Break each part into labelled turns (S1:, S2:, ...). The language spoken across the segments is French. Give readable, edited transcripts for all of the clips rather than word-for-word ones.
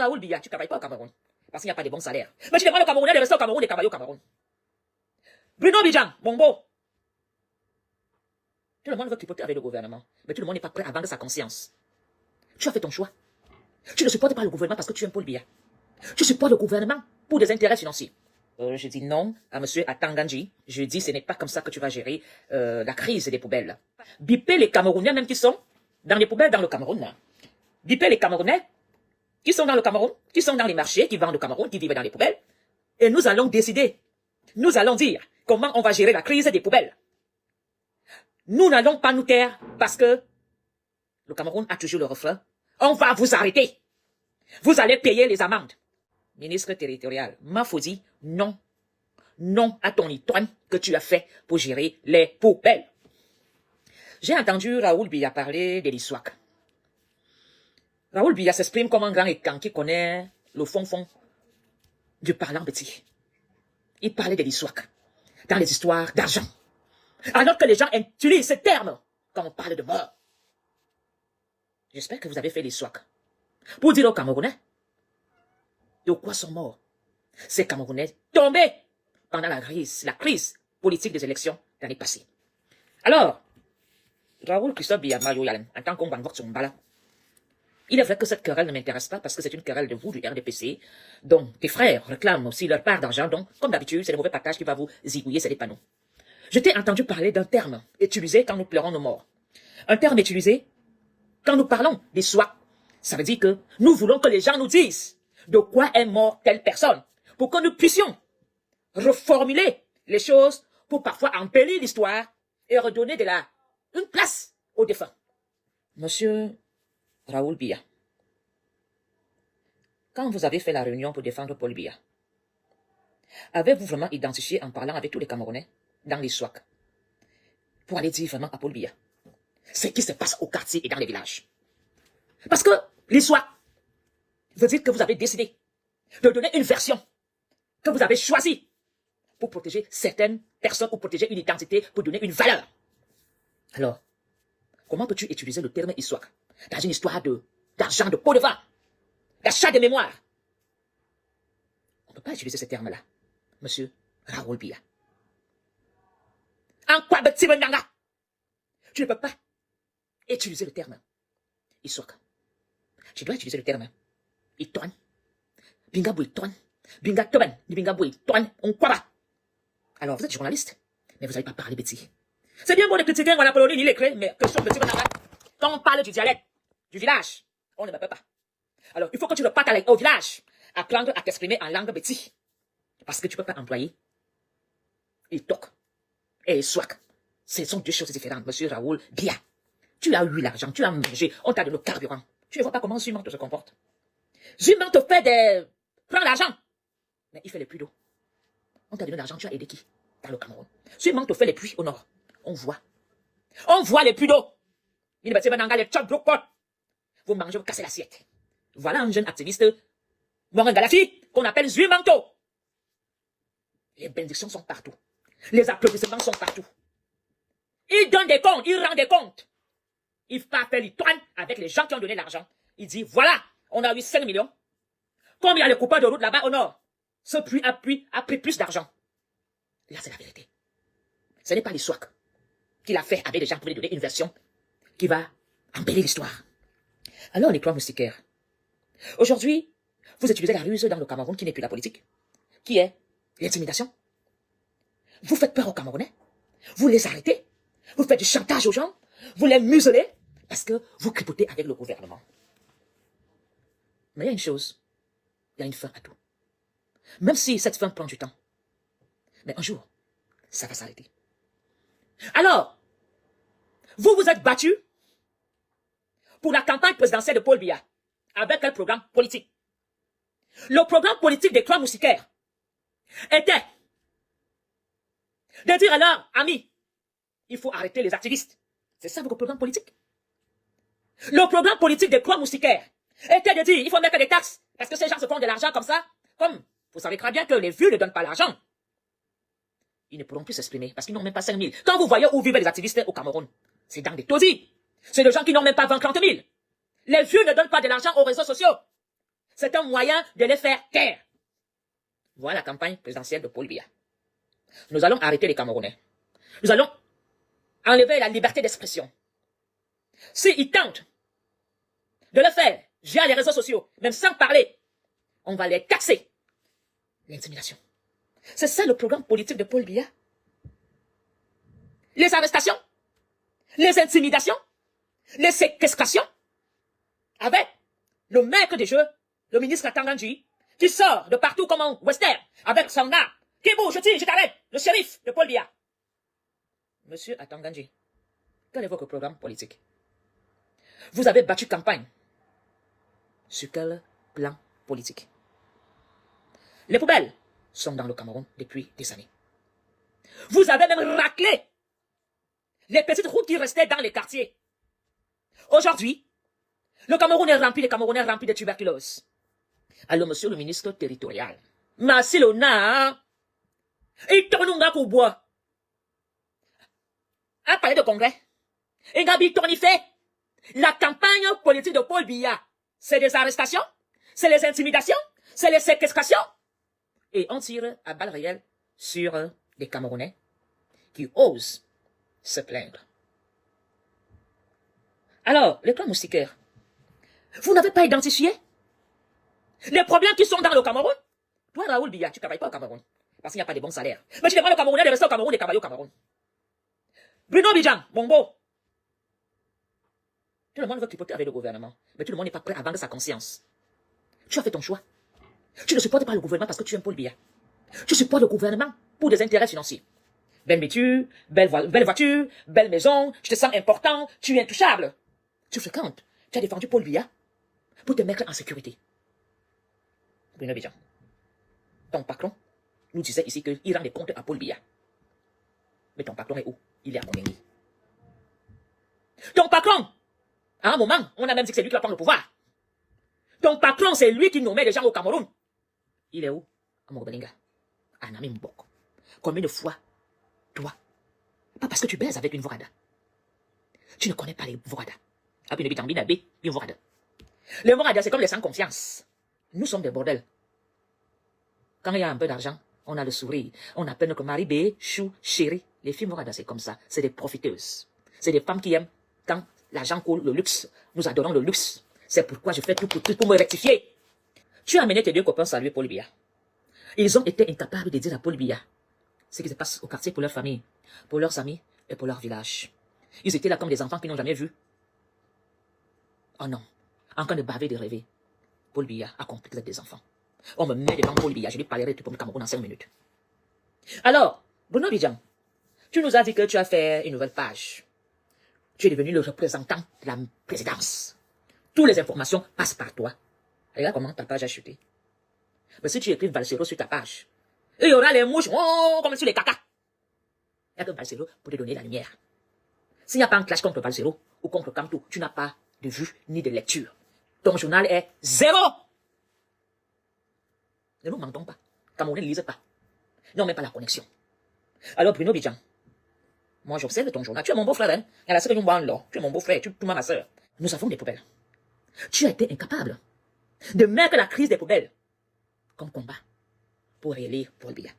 S1: Raoul Biya, tu ne travailles pas au Cameroun. Parce qu'il n'y a pas de bons salaires. Mais tu demandes aux Camerounais de rester au Cameroun et de travailler au Cameroun. Bruno Bidjan, Bongo. Tout le monde veut tripoter avec le gouvernement. Mais tout le monde n'est pas prêt à vendre sa conscience. Tu as fait ton choix. Tu ne supportes pas le gouvernement parce que tu aimes Paul Biya. Tu supportes le gouvernement pour des intérêts financiers. Je dis non à M. Atanganji. Je dis ce n'est pas comme ça que tu vas gérer la crise des poubelles. Bipez les Camerounais même qui sont dans les poubelles dans le Cameroun. Bipez les Camerounais qui sont dans le Cameroun, qui sont dans les marchés, qui vendent au Cameroun, qui vivent dans les poubelles. Et nous allons décider. Nous allons dire comment on va gérer la crise des poubelles. Nous n'allons pas nous taire parce que le Cameroun a toujours le refrain. On va vous arrêter. Vous allez payer les amendes. Ministre territorial, Mafodi, non. Non à ton itoine que tu as fait pour gérer les poubelles. J'ai entendu Raoul Biya parler de l'Iswak. Raoul Biya s'exprime comme un grand écan qui connaît le fond du parlant petit. Il parlait de l'Iswak dans les histoires d'argent. Alors que les gens utilisent ces termes quand on parle de mort. J'espère que vous avez fait l'Iswak pour dire aux Camerounais de quoi sont morts ces Camerounais tombés pendant la crise politique des élections l'année passée. Alors, Raoul Christophe Biya Mayoyalen, en tant qu'on va voir son bala, il est vrai que cette querelle ne m'intéresse pas parce que c'est une querelle de vous, du RDPC, dont tes frères réclament aussi leur part d'argent, donc, comme d'habitude, c'est le mauvais partage qui va vous zigouiller, c'est des panneaux. Je t'ai entendu parler d'un terme utilisé quand nous pleurons nos morts. Un terme utilisé quand nous parlons des soins. Ça veut dire que nous voulons que les gens nous disent de quoi est mort telle personne, pour que nous puissions reformuler les choses pour parfois embellir l'histoire et redonner une place aux défunts. Monsieur Raoul Biya, quand vous avez fait la réunion pour défendre Paul Biya, avez-vous vraiment identifié en parlant avec tous les Camerounais dans les SWAC pour aller dire vraiment à Paul Biya ce qui se passe au quartier et dans les villages? Parce que les SWAC veut dire que vous avez décidé de donner une version que vous avez choisie pour protéger certaines personnes ou protéger une identité, pour donner une valeur. Alors, comment peux-tu utiliser le terme histoire dans une histoire d'argent, de pot de vin, d'achat de mémoire? On ne peut pas utiliser ce terme-là, monsieur Raoul Biya. En quoi petit benanga? Tu ne peux pas utiliser le terme histoire. Tu dois utiliser le terme itoine. Binga bouitoine. Binga toben. Binga bouitoine. On quoi va? Alors, vous êtes journaliste, mais vous n'allez pas parler petit. C'est bien bon de critiquer la Polonie ni les clés, mais que sur petit benanga, quand on parle du dialecte, du village, on ne me peut pas. Alors, il faut que tu repartes au village, apprendre à t'exprimer en langue petit. Parce que tu ne peux pas employer itok et swak. Ce sont deux choses différentes, monsieur Raoul Biya. Tu as eu l'argent, tu as mangé, on t'a donné le carburant. Tu ne vois pas comment Zumante se comporte. Zumante prend l'argent, mais il fait les pluies d'eau. On t'a donné l'argent, tu as aidé qui? Dans le Cameroun. Zumante fait les pluies au nord. On voit. On voit les pluies d'eau. Il vous mangez, vous cassez l'assiette. Voilà un jeune activiste, Morangalafi, qu'on appelle Zumanto. Les bénédictions sont partout. Les applaudissements sont partout. Il donne des comptes, il rend des comptes. Il ne fait pas faire l'itoine avec les gens qui ont donné l'argent. Il dit, voilà, on a eu 5 millions. Comme il y a le coupeur de route là-bas au nord, ce puits a pris plus d'argent. Là, c'est la vérité. Ce n'est pas l'histoire qu'il a fait avec des gens pour lui donner une version qui va embellir l'histoire. Alors, les clans moustiquaires. Aujourd'hui, vous utilisez la ruse dans le Cameroun qui n'est plus la politique, qui est l'intimidation. Vous faites peur aux Camerounais. Vous les arrêtez. Vous faites du chantage aux gens. Vous les muselez parce que vous cripotez avec le gouvernement. Mais il y a une chose. Il y a une fin à tout. Même si cette fin prend du temps. Mais un jour, ça va s'arrêter. Alors, vous vous êtes battu pour la campagne présidentielle de Paul Biya avec un programme politique. Le programme politique des clans moustiquaires était de dire alors, amis, il faut arrêter les activistes. C'est ça votre programme politique. Le programme politique des clans moustiquaires était de dire, il faut mettre des taxes parce que ces gens se font de l'argent comme ça. Comme vous savez très bien que les vieux ne donnent pas l'argent. Ils ne pourront plus s'exprimer parce qu'ils n'ont même pas 5 000. Quand vous voyez où vivent les activistes au Cameroun, c'est dans des taudis. C'est des gens qui n'ont même pas 20-30 000. Les vieux ne donnent pas de l'argent aux réseaux sociaux. c'est un moyen de les faire taire. Voilà la campagne présidentielle de Paul Biya. Nous allons arrêter les Camerounais. Nous allons enlever la liberté d'expression. S'ils tentent de le faire via les réseaux sociaux, même sans parler, on va les taxer. L'intimidation. C'est ça le programme politique de Paul Biya. Les arrestations, les intimidations, les séquestrations, avec le maître des jeux, le ministre Atangandji, qui sort de partout comme un western, avec son arme, qui bouge, je tire, je t'arrête, le shérif de Paul Biya. Monsieur Atangandji, quel est votre programme politique? Vous avez battu campagne. Sur quel plan politique? Les poubelles sont dans le Cameroun depuis des années. Vous avez même raclé les petites routes qui restaient dans les quartiers. Aujourd'hui, le Cameroun est rempli, les Camerounais remplis de tuberculose. Alors, monsieur le ministre territorial, Marcelona, il tourne un pour bois. À parler de congrès, et Gabi fait la campagne politique de Paul Biya, c'est des arrestations, c'est les intimidations, c'est les séquestrations. Et on tire à balles réelles sur des Camerounais qui osent se plaindre. Alors, les clan moustiquaires, vous n'avez pas identifié les problèmes qui sont dans le Cameroun? Toi, Raoul Biya, tu ne travailles pas au Cameroun, parce qu'il n'y a pas de bons salaires. Mais tu demandes aux Camerounais de rester au Cameroun et de travailler au Cameroun. Bruno Bidjan, mon beau, tout le monde veut tripoter avec le gouvernement, mais tout le monde n'est pas prêt à vendre sa conscience. Tu as fait ton choix. Tu ne supportes pas le gouvernement parce que tu aimes Paul Biya. Tu supportes le gouvernement pour des intérêts financiers. Belle voiture, belle voiture, belle maison, tu te sens important, tu es intouchable. Tu fréquentes, tu as défendu Paul Biya pour te mettre en sécurité. Bruno Bidjan, ton patron nous disait ici qu'il rend des comptes à Paul Biya. Mais ton patron est où? Il est à Monengi. Ton patron, à un moment, on a même dit que c'est lui qui va prendre le pouvoir. Ton patron, c'est lui qui nommait les gens au Cameroun. Il est où? À Mogobelinga. À Nami Mbok. Combien de fois, toi, pas parce que tu baises avec une Vorada, tu ne connais pas les Vorada. Les Vorada, c'est comme les sans confiance. Nous sommes des bordels. Quand il y a un peu d'argent, on a le sourire. On appelle que Marie B, Chou, chérie. Les filles Vorada, c'est comme ça. C'est des profiteuses. C'est des femmes qui aiment quand l'argent coule, le luxe. Nous adorons le luxe. C'est pourquoi je fais tout pour me rectifier. Tu as amené tes deux copains saluer Paul Biya. Ils ont été incapables de dire à Paul Biya ce qui se passe au quartier pour leur famille, pour leurs amis et pour leur village. Ils étaient là comme des enfants qui n'ont jamais vu. Oh non, en train de baver, de rêver. Paul Biya a compris que vous êtes des enfants. On me met devant Paul Biya, je lui parlerai tout pour le Cameroun en 5 minutes. Alors, Bruno Bidjan, tu nous as dit que tu as fait une nouvelle page. Tu es devenu le représentant de la présidence. Toutes les informations passent par toi. Regarde comment ta page a chuté. Mais si tu écris Valsero sur ta page, il y aura les mouches, oh, comme sur les cacas. Il n'y a que Valsero pour te donner la lumière. S'il n'y a pas un clash contre Valsero ou contre Kamtou, tu n'as pas de vue ni de lecture. Ton journal est zéro. Ne nous mentons pas. Camerounais ne lisent pas. Non, même pas la connexion. Alors, Bruno Bidjan, moi j'observe ton journal. Tu es mon beau-frère, hein? Tu es mon beau-frère, tu es ma soeur. Nous avons des poubelles. Tu as été incapable de mettre la crise des poubelles comme combat pour élire Paul Biya.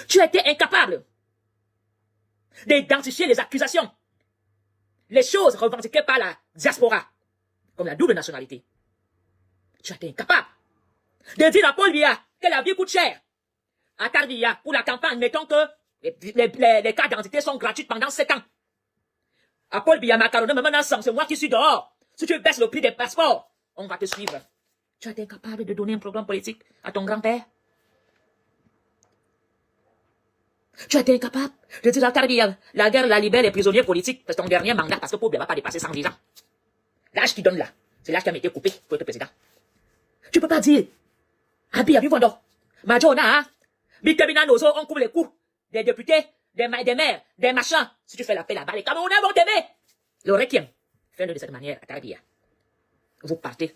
S1: Tu as été incapable d'identifier les accusations, les choses revendiquées par la diaspora, comme la double nationalité. Tu as été incapable de dire à Paul Biya que la vie coûte cher. À Tardia, pour la campagne, mettons que les cartes d'identité sont gratuites pendant 7 ans. À Paul Biya, Macaron, maintenant, c'est moi qui suis dehors. Si tu baisses le prix des passeports, on va te suivre. Tu as été incapable de donner un programme politique à ton grand-père. Tu as été incapable de dire à Tardia, la guerre la libère les prisonniers politiques, c'est ton dernier mandat, parce que Paul Biya ne va pas dépasser 110 ans. L'âge qui donne là, c'est l'âge qui a été coupé pour être président. Tu ne peux pas dire, Abi, Abi Vondo, Majona, Bikabina Nozo, on coupe les coups des députés, des maires, des machins. Si tu fais la paix là-bas, les Camerounais vont t'aimer. Le requiem, fais-le de cette manière à Tardia. Vous partez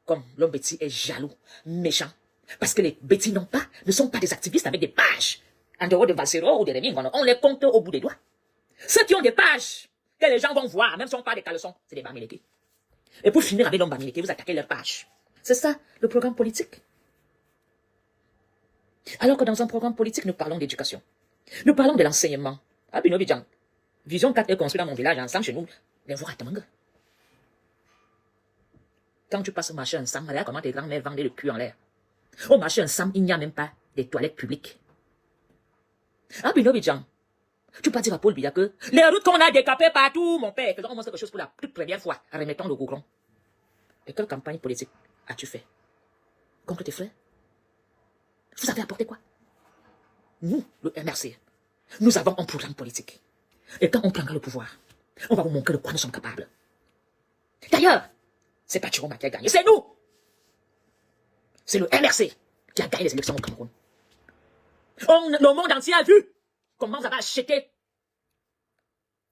S1: comme l'homme bêtis est jaloux, méchant. Parce que les bêtis ne sont pas des activistes avec des pages. En dehors de Valsero ou de Rémy, on les compte au bout des doigts. Ceux qui ont des pages, que les gens vont voir, même si on parle des caleçons, c'est des Bamileke. Et pour finir avec l'homme Bamileke, vous attaquez leur page. C'est ça, le programme politique. Alors que dans un programme politique, nous parlons d'éducation. Nous parlons de l'enseignement. Ah, Bino Bidjan. Vision 4 est construite dans mon village, ensemble chez nous. Les voix à quand tu passes au marché ensemble, regarde comment tes grands-mères vendaient le cul en l'air. Au marché ensemble, il n'y a même pas des toilettes publiques. Ah, Bino Bidjan. Tu peux dire à Paul Biya que les routes qu'on a décapées partout, mon père, faisons quelque chose pour la toute première fois, remettons le goudron. Et quelle campagne politique as-tu fait contre tes frères? Vous avez apporté quoi? Nous, le MRC, nous avons un programme politique. Et quand on prendra le pouvoir, on va vous montrer de quoi nous sommes capables. D'ailleurs, c'est pas Chiroma qui a gagné, c'est nous. C'est le MRC qui a gagné les élections au Cameroun. Le monde entier a vu comment vous avez acheté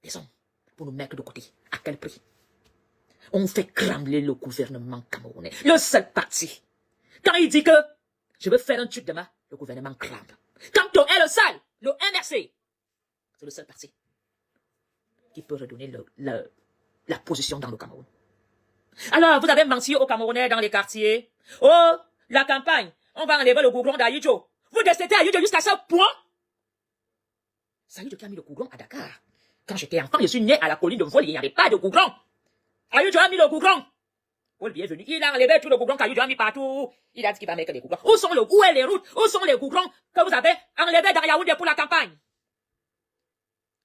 S1: les hommes pour nous mettre de côté. À quel prix? On fait cramer le gouvernement camerounais. Le seul parti. Quand il dit que je veux faire un truc demain, le gouvernement crame. Quand on est le seul, le MRC, c'est le seul parti qui peut redonner la position dans le Cameroun. Alors, vous avez menti aux Camerounais dans les quartiers. Oh, la campagne, on va enlever le goudron d'Ayidjo. Vous décédez Ayidjo jusqu'à ce point. C'est Ayidjo qui a mis le goudron à Dakar. Quand j'étais enfant, je suis né à la colline de Vol, il n'y avait pas de goudron. Ayidjo a mis le goudron. Paul Biya est venu, il a enlevé tout le goudron qu'Ayidjo a mis partout. Il a dit qu'il va mettre les goudrons. Où sont les routes? Où sont les goudrons que vous avez enlevés dans Yaoundé pour la campagne?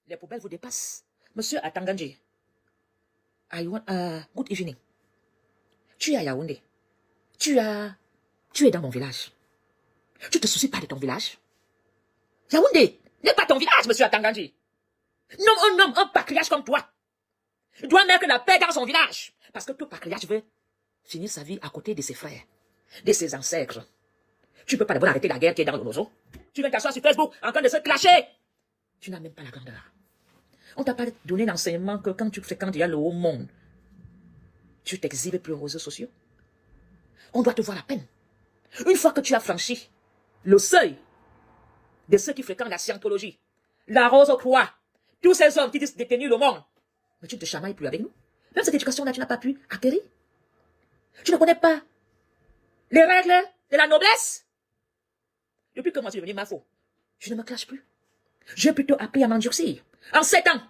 S1: Les poubelles vous dépassent. Monsieur Atanganji, good evening. Tu es à Yaoundé. Tu es dans mon village. Tu te soucies pas de ton village? Yaoundé n'est pas ton village, monsieur Atanganji. Non, un homme, un patriarche comme toi, doit mettre la paix dans son village. Parce que tout patriarche veut finir sa vie à côté de ses frères, de ses ancêtres. Tu ne peux pas d'abord arrêter la guerre qui est dans le nozo. Tu viens t'asseoir sur Facebook en train de se clasher. Tu n'as même pas la grandeur. On t'a pas donné l'enseignement que quand tu fréquentes le haut monde, tu t'exhibes plus aux réseaux sociaux. On doit te voir à peine. Une fois que tu as franchi le seuil de ceux qui fréquentent la scientologie, la rose-croix, tous ces hommes qui disent détenir le monde, mais tu ne te chamailles plus avec nous. Même cette éducation-là, tu n'as pas pu acquérir. Tu ne connais pas les règles de la noblesse. Depuis que moi je suis devenu mafo, je ne me clash plus. J'ai plutôt appris à m'endurcir. En 7 ans,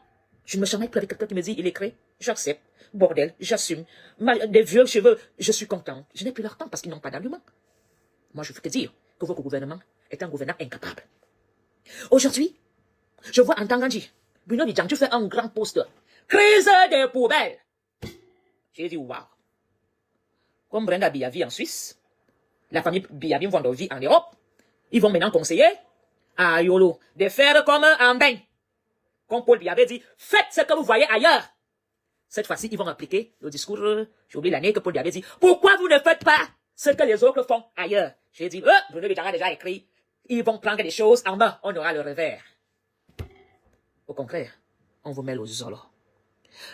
S1: je ne me chamaille plus avec quelqu'un qui me dit il est créé. J'accepte. Bordel, j'assume. Des vieux cheveux, je suis content. Je n'ai plus leur temps parce qu'ils n'ont pas d'argument. Moi, je veux te dire que votre gouvernement est un gouvernement incapable. Aujourd'hui, je vois en Tanganji, Bruno Bidjan, tu fais un grand poster. Crise des poubelles. J'ai dit, waouh. Comme Brenda Biya vit en Suisse, la famille Biya vit en Europe, ils vont maintenant conseiller à Yolo de faire comme en bain. Comme Paul Biya avait dit, faites ce que vous voyez ailleurs. Cette fois-ci, ils vont appliquer le discours, j'ai oublié l'année que Paul Biya avait dit, pourquoi vous ne faites pas ce que les autres font ailleurs? J'ai dit, Bruno Bidjan a déjà écrit, ils vont prendre des choses en main, on aura le revers. Au contraire, on vous met aux zolo.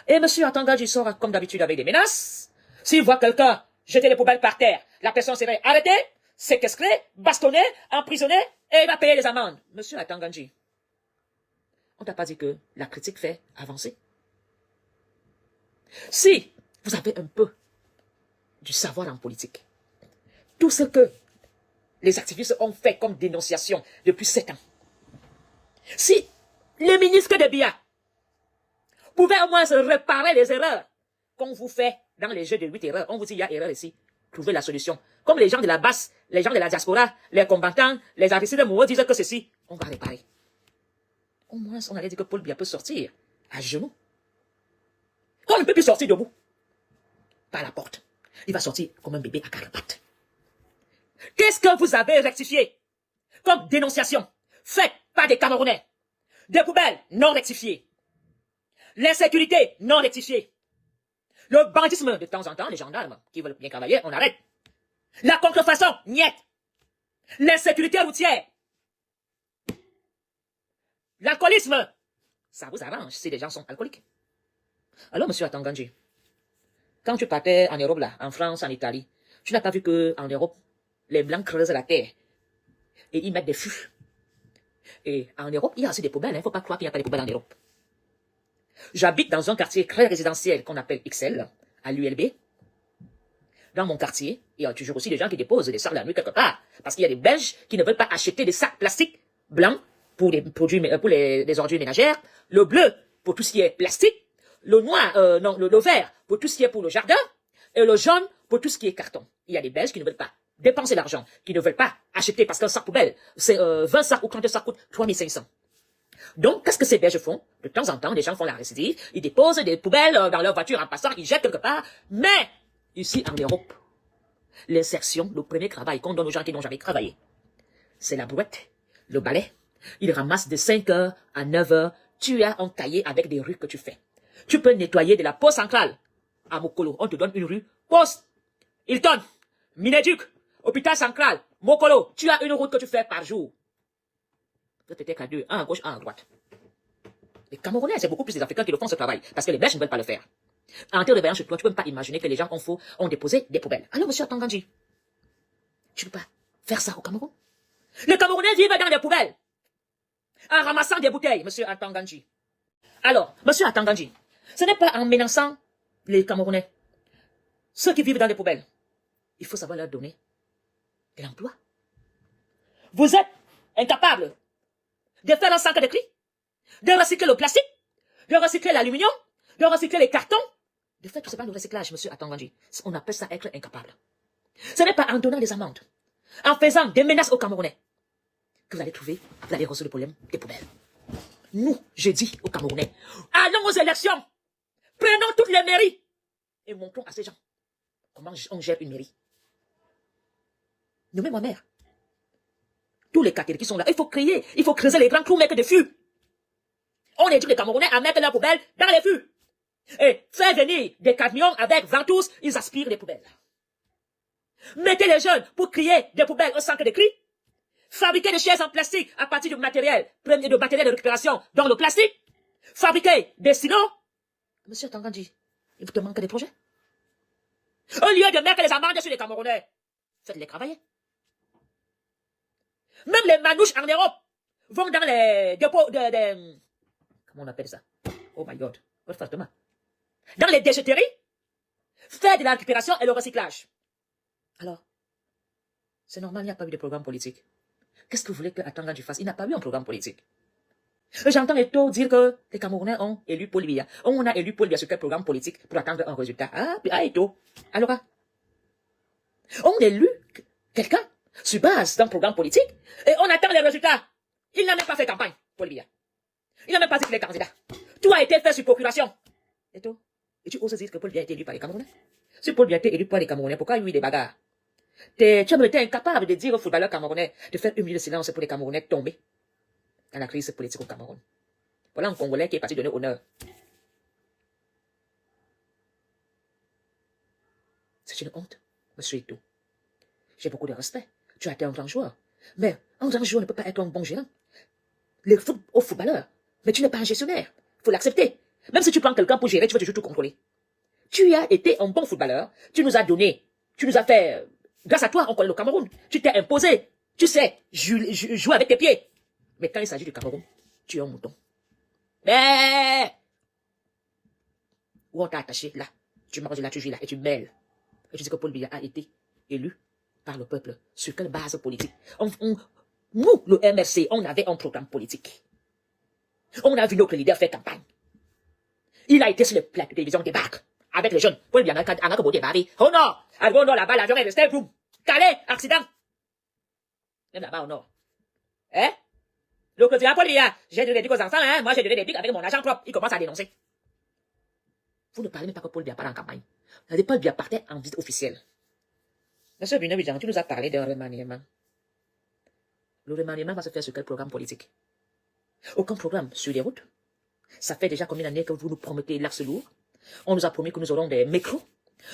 S1: Et monsieur Atanganji sort comme d'habitude avec des menaces. S'il voit quelqu'un jeter les poubelles par terre, la personne serait arrêtée, séquestrée, bastonnée, emprisonnée, et il va payer les amendes. Monsieur Atanganji, on t'a pas dit que la critique fait avancer? Si vous avez un peu du savoir en politique, tout ce que les activistes ont fait comme dénonciation depuis 7 ans, si le ministre de Biya pouvait au moins se réparer les erreurs qu'on vous fait dans les jeux de 8 erreurs, on vous dit il y a erreur ici, trouvez la solution. Comme les gens de la basse, les gens de la diaspora, les combattants, les artistes de Mouro disent que ceci, on va réparer. Au moins, on allait dire que Paul Biya peut sortir à genoux. Quand on ne peut plus sortir debout, par la porte, il va sortir comme un bébé à 4 pattes. Qu'est-ce que vous avez rectifié comme dénonciation faite par des Camerounais? Des poubelles non rectifiées. L'insécurité non rectifiée. Le bandisme de temps en temps, les gendarmes qui veulent bien travailler, on arrête. La contrefaçon, niet. L'insécurité routière. L'alcoolisme, ça vous arrange si les gens sont alcooliques. Alors, monsieur Atanganji, quand tu partais en Europe, là, en France, en Italie, tu n'as pas vu qu'en Europe, les Blancs creusent la terre et ils mettent des fûts. Et en Europe, il y a aussi des poubelles, il ne faut pas croire qu'il n'y a pas de poubelles en Europe. J'habite dans un quartier très résidentiel qu'on appelle XL, à l'ULB. dans mon quartier, il y a toujours aussi des gens qui déposent des sacs la nuit quelque part. Parce qu'il y a des Belges qui ne veulent pas acheter des sacs plastiques blancs pour les produits, pour les ordures ménagères, le bleu pour tout ce qui est plastique, le noir, le vert pour tout ce qui est pour le jardin, et le jaune pour tout ce qui est carton. Il y a des Belges qui ne veulent pas dépenser l'argent, qui ne veulent pas acheter parce qu'un sac poubelle, c'est 20 sacs ou 30 sacs coûte 3500. Donc, qu'est-ce que ces Belges font? De temps en temps, les gens font la récidive, ils déposent des poubelles dans leur voiture en passant, ils jettent quelque part, mais ici en Europe, l'insertion, le premier travail qu'on donne aux gens qui n'ont jamais travaillé, c'est la brouette, le balai. Ils ramassent de 5 heures à 9 heures, tu as un cahier avec des rues que tu fais. Tu peux nettoyer de la poste centrale à Mokolo, on te donne une rue, poste, Hilton, Mineduc, hôpital central, Mokolo, tu as une route que tu fais par jour. Peut-être qu'à deux, un à gauche, un à droite. Les Camerounais, c'est beaucoup plus les Africains qui le font ce travail, parce que les Belges ne veulent pas le faire. En te réveillant chez toi, tu ne peux pas imaginer que les gens ont déposé des poubelles. Alors, monsieur Atangandji, tu ne peux pas faire ça au Cameroun? Les Camerounais vivent dans des poubelles, en ramassant des bouteilles, monsieur Atangandji. Alors, monsieur Atangandji, ce n'est pas en menaçant les Camerounais, ceux qui vivent dans les poubelles. Il faut savoir leur donner de l'emploi. Vous êtes incapables de faire un sac de cris, de recycler le plastique, de recycler l'aluminium, de recycler les cartons, de faire tout ça dans le recyclage, monsieur Atangandji. On appelle ça être incapable. Ce n'est pas en donnant des amendes, en faisant des menaces aux Camerounais, que vous allez résoudre le problème des poubelles. Nous, je dis aux Camerounais, allons aux élections, prenons toutes les mairies et montrons à ces gens comment on gère une mairie. Nommez ma mère. Tous les quartiers qui sont là, il faut creuser les grands trous, mettre des fûts. On éduque les Camerounais à mettre leurs poubelles dans les fûts. Et faire venir des camions avec ventouses, ils aspirent les poubelles. Mettez les jeunes pour crier des poubelles au centre de cris. Fabriquer des chaises en plastique à partir de matériel de récupération dans le plastique. Fabriquer des silos. Monsieur Atangandji, il vous te manque des projets? Au lieu de mettre les amendes sur les Camerounais, faites-les travailler. Même les manouches en Europe vont dans les dépôts de comment on appelle ça? Oh my God. Dans les déchetteries, faire de la récupération et le recyclage. Alors, c'est normal, il n'y a pas eu de programme politique. Qu'est-ce que vous voulez que Atangandji fasse? Il n'a pas eu un programme politique. J'entends les taux dire que les Camerounais ont élu Paul Biya. On a élu Paul Biya sur quel programme politique pour attendre un résultat? Eto. Alors, on élu quelqu'un sur base d'un programme politique et on attend les résultats. Il n'a même pas fait campagne, Paul Biya. Il n'a même pas dit qu'il est candidat. Tout a été fait sur procuration. Eto. Et tu oses dire que Paul Biya a été élu par les Camerounais? Si Paul Biya a été élu par les Camerounais, pourquoi il y a eu des bagarres? Tu es incapable de dire aux footballeurs camerounais de faire une minute de silence pour les Camerounais tomber dans la crise politique au Cameroun. Voilà un Congolais qui est parti donner honneur. C'est une honte, monsieur Eto. J'ai beaucoup de respect. Tu as été un grand joueur. Mais un grand joueur ne peut pas être un bon gérant. Au footballeur. Mais tu n'es pas un gestionnaire. Il faut l'accepter. Même si tu prends quelqu'un pour gérer, tu vas toujours tout contrôler. Tu as été un bon footballeur. Tu nous as donné. Tu nous as fait. Grâce à toi, on connaît le Cameroun. Tu t'es imposé. Tu sais jouer avec tes pieds. Mais quand il s'agit du Cameroun, tu es un mouton. Mais où on t'a attaché, là, tu manges là, tu joues là, et tu mêles. Et tu dis que Paul Biya a été élu par le peuple. Sur quelle base politique? Nous, le MRC, on avait un programme politique. On a vu notre leader faire campagne. Il a été sur le plateau de télévision des bacs avec les jeunes. Paul Biya a un Bari. Oh non! Au nord, là-bas, l'avion est resté, boum! Calais, accident! Même là-bas au nord. Hein? Le président Paul Biya, j'ai donné des bics aux enfants, hein? Moi j'ai donné des bics avec mon argent propre. Il commence à dénoncer. Vous ne parlez même pas que Paul Biya part en campagne. Paul Biya partait en visite officielle. Monsieur Binabijan, tu nous as parlé d'un remaniement. Le remaniement va se faire sur quel programme politique? Aucun programme sur les routes. Ça fait déjà combien d'années que vous nous promettez l'axe lourd? On nous a promis que nous aurons des métros.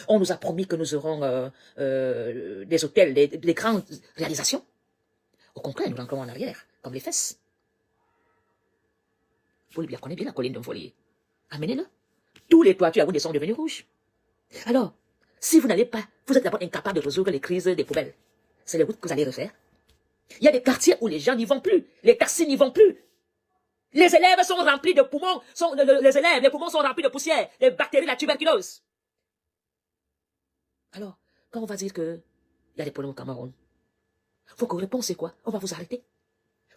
S1: On nous a promis que nous aurons des hôtels, des grandes réalisations. Au contraire, nous rentrons en arrière, comme les fesses. Paul Biya connaît bien la colline d'un folier. Amenez-le. Tous les toitures à vous sont devenus rouges. Alors, si vous n'allez pas, vous êtes d'abord incapable de résoudre les crises des poubelles. C'est les routes que vous allez refaire. Il y a des quartiers où les gens n'y vont plus. Les taxis n'y vont plus. Les élèves sont remplis de poumons. Les poumons sont remplis de poussière, les bactéries, la tuberculose. Alors, quand on va dire qu'il y a des problèmes au Cameroun, vos réponses, c'est quoi? On va vous arrêter.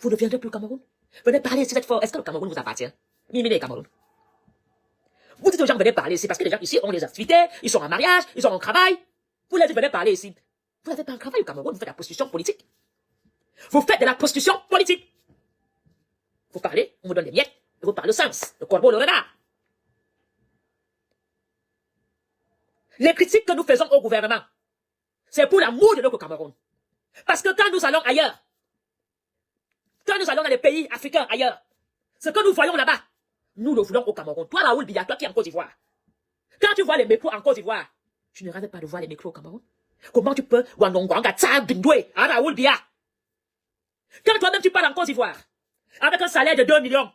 S1: Vous ne viendrez plus au Cameroun. Venez parler ici cette fois. Est-ce que le Cameroun vous appartient? Mimine Cameroun. Vous dites aux gens, venez parler ici, parce que les gens ici ont des activités, ils sont en mariage, ils ont un travail. Vous leur dites, venez parler ici. Vous n'avez pas un travail au Cameroun, vous faites de la prostitution politique. Vous faites de la prostitution politique. Vous parlez, on vous donne des miettes, et vous parlez au sens, le corbeau, le renard. Les critiques que nous faisons au gouvernement, c'est pour l'amour de notre Cameroun. Parce que quand nous allons ailleurs, quand nous allons dans les pays africains ailleurs, ce que nous voyons là-bas, nous le voulons au Cameroun. Toi, Raoul Biya, toi qui es en Côte d'Ivoire, quand tu vois les micros en Côte d'Ivoire, tu ne rêves pas de voir les micros au Cameroun. Comment tu peux, Raoul Biya, quand toi-même tu parles en Côte d'Ivoire, avec un salaire de 2 millions,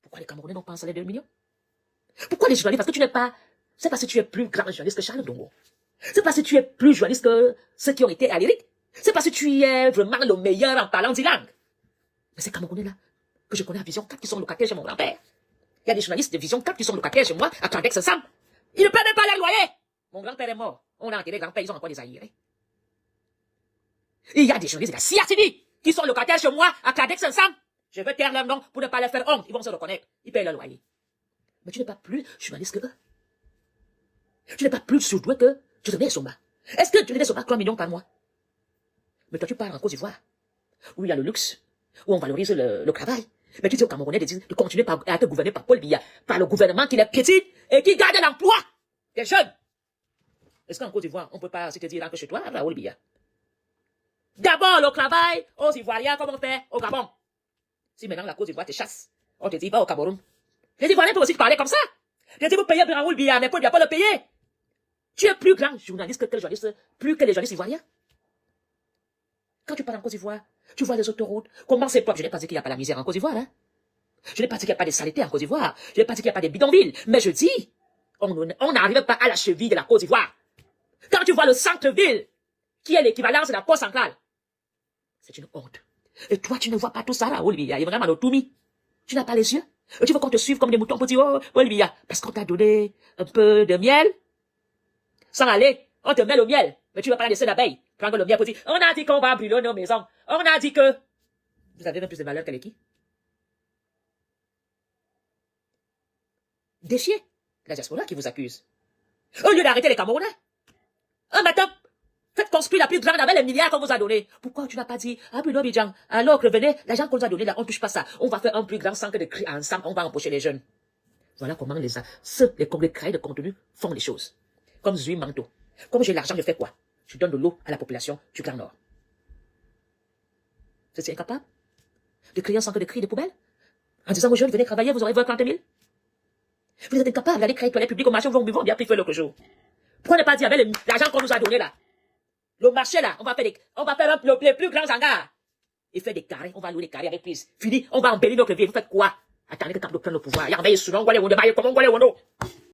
S1: pourquoi les Camerounais n'ont pas un salaire de 2 millions? Pourquoi les journalistes? Parce que tu n'es pas, c'est parce que tu es plus grand journaliste que Charles Ndongo. C'est parce que tu es plus journaliste que ceux qui ont été à l'Éric. C'est parce que tu es vraiment le meilleur en parlant 10 langues. Mais ces Camerounais-là, que je connais à Vision 4 qui sont locataires chez mon grand-père. Il y a des journalistes de Vision 4 qui sont locataires chez moi, à Candex ensemble. Ils ne paient même pas les loyers. Mon grand-père est mort. On a enterré grand-père, ils ont encore des aïrés. Il y a des journalistes de la CRTV qui sont locataires chez moi, à Candex ensemble. Je veux taire leur nom pour ne pas leur faire honte. Ils vont se reconnaître. Ils payent leur loyer. Mais tu n'es pas plus journaliste que eux. Tu n'es pas plus surdoué que Dieudonné Soma. Est-ce que Dieudonné Soma 3 millions par mois? Mais toi, tu pars en Côte d'Ivoire, où il y a le luxe, où on valorise le travail. Mais tu dis aux Camerounais de continuer à être gouverné par Paul Biya, par le gouvernement qui les piétine et qui garde l'emploi des jeunes. Est-ce qu'en Côte d'Ivoire, on ne peut pas se te dire que chez toi, Raoul Biya? D'abord, le travail aux Ivoiriens, comme on fait au Gabon. Si maintenant la Côte d'Ivoire te chasse, on te dit va au Cameroun. Les Ivoiriens peuvent aussi te parler comme ça. Les Ivoiriens peuvent payer Raoul Biya, mais Paul Biya pas le payer. Tu es plus grand journaliste que les journalistes, plus que les journalistes ivoiriens. Quand tu parles en Côte d'Ivoire, tu vois les autoroutes, comment c'est propre. Je n'ai pas dit qu'il n'y a pas la misère en Côte d'Ivoire, hein. Je n'ai pas dit qu'il n'y a pas de saleté en Côte d'Ivoire. Je n'ai pas dit qu'il n'y a pas de bidonvilles. Mais je dis, on n'arrive pas à la cheville de la Côte d'Ivoire. Quand tu vois le centre-ville, qui est l'équivalence de la Côte centrale, c'est une honte. Et toi, tu ne vois pas tout ça, Raoul Biya. Il y a vraiment l'autonomie. Tu n'as pas les yeux. Et tu veux qu'on te suive comme des moutons pour dire, oh, Raoul Biya, parce qu'on t'a donné un peu de miel. Sans aller, on te met le miel. Mais tu vas pas la laisser d'abeille. Prendre le miel pour dire, on a dit qu'on va brûler nos maisons. On a dit que... Vous avez même plus de valeur que les qui? Défiez la diaspora qui vous accuse. Au lieu d'arrêter les Camerounais. Un matin, faites construire la plus grande avec les milliards qu'on vous a donnés. Pourquoi tu n'as pas dit, ah, Bruno Bidjan, alors que venez, l'argent qu'on nous a donné là, on ne touche pas ça. On va faire un plus grand centre de cris ensemble, on va empocher les jeunes. Voilà comment les créateurs de contenu font les choses. Comme Zui Manto. Comme j'ai l'argent, je fais quoi? Je donne de l'eau à la population du Grand Nord. Vous êtes incapable de créer un centre de cris de poubelle? En disant aux jeunes, venez travailler, vous aurez 40 000? Vous êtes incapable d'aller créer toilette publique au marché, vont bien faire l'autre jour. Pourquoi ne pas dire avec l'argent qu'on nous a donné là? Le marché là, on va faire les plus grands hangars. Et faire des carrés, on va louer des carrés avec prise. Fini, on va embellir notre vie. Vous faites quoi? Attendez que Cap de prenne le pouvoir. Il y a un veille sous l'on, on va les